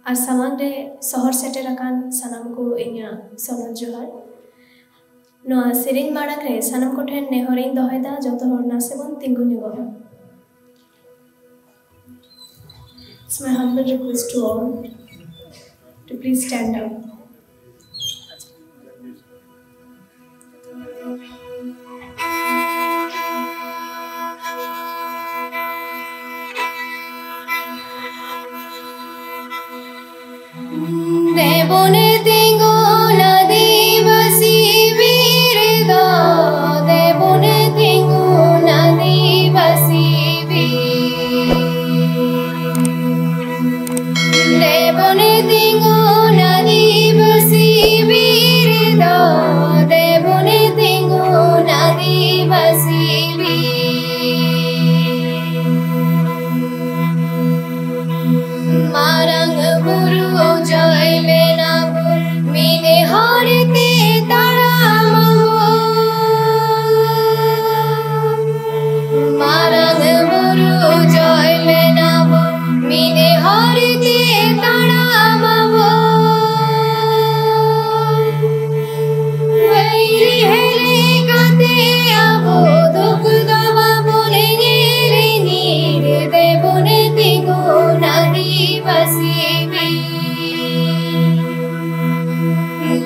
और सामांग रे सहर सेटर अकान सानाम को इन्या सोनत जोहार नोआ सेरिंग माड़ांग रे सानाम को ठेन नेहरिंग दोहयदा जतो हर नासे बन तिंगु Nigoha. It's my humble request to all to please stand up. Debon Tingug Adibasi bir do, Debon Tingug Adibasi bir. Debon Tingug Adibasi bir do, Debon Tingug Adibasi bir. Marang guru joy benabur mine harite taramamo. Marang guru joy benabur mine harite taramamo. Vairi hele kate abo duk daba bole nire nire Debon Tingug Adibasi bir.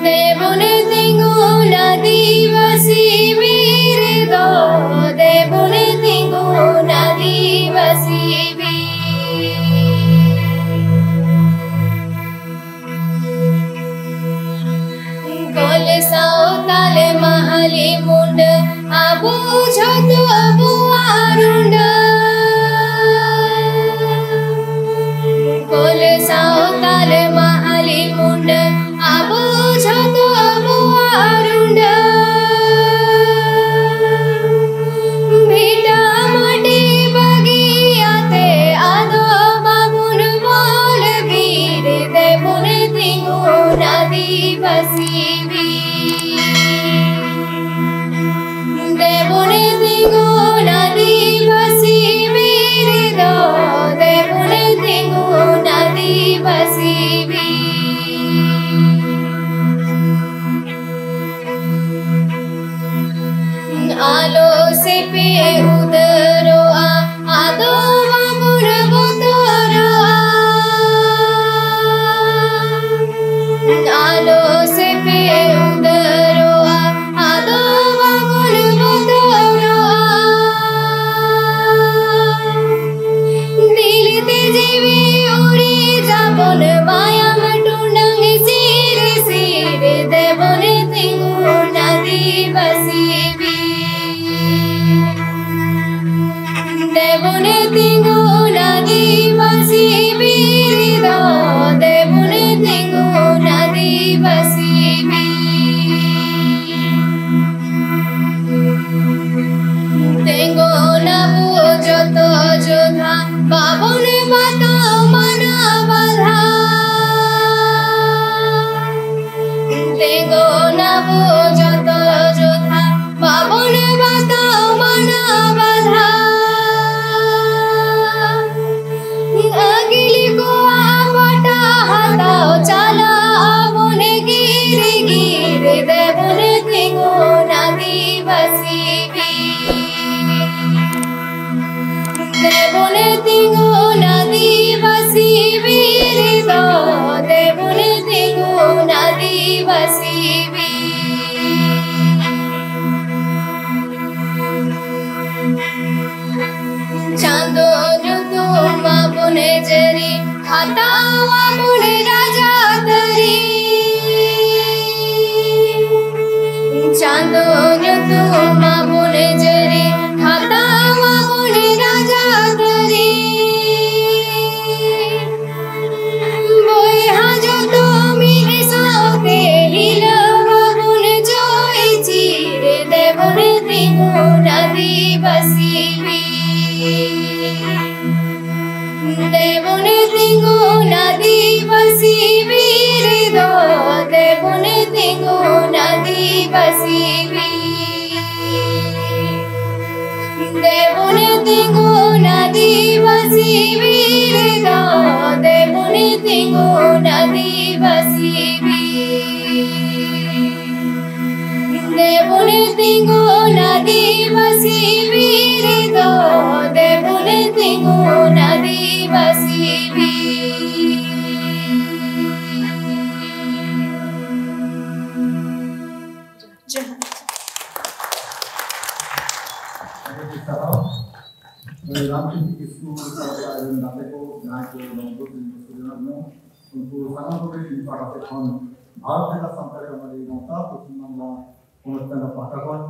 Debon Tingug Adibasi bir do, Debon Tingug Adibasi bir. Kol Saotal mahali mund abu jhoto abu arunda. Kol Saotal mahali mund abu jhoto abu arunda. Beta mati bagiyate ado babun bol bir Debon Tingug Adibasi bir. Debon Tingug Adibasi bir do, Debon Tingug Adibasi bir. Alo se pe udaroa ado babur botoroa. Alo se pe udaroa ado babur botoroa. Dilite jibi uri jabon mayam tundang sire sire Debon Tingug Adibasi bir. Debon Tingug Adibasi bir do, Debon Tingug Adibasi bir. Tengo nabu joto jodha babon bato mana badha. Tengo nabu joto jodha babon bato mana badha. Agili ko apata hatao chala abon gire gire Debon Tingug Adibasi bir. Debon Tingug Adibasi bir do, Debon Tingug Adibasi bir. Chando nyutu mabune jari hatawa mune raja tari. Chando nyutu mabune jari hatawa mune raja tari. Boy hajo to mine saute hilawa mune joy chire Debon Tingug Adibasi bir. Debon Tingug Adibasi bir do, Debon Tingug Adibasi bir. Debon Tingug Adibasi bir do, Debon Tingug Tingug Adibasi bir do Debon Tingug Adibasi bir. Jahan. Langtiti kisku dan date ko naik ke nombor di untuk sangat berbeda pada tahun. Bharat का संतरे हमारी नौता तो सुनना उन्नत का पाठकवन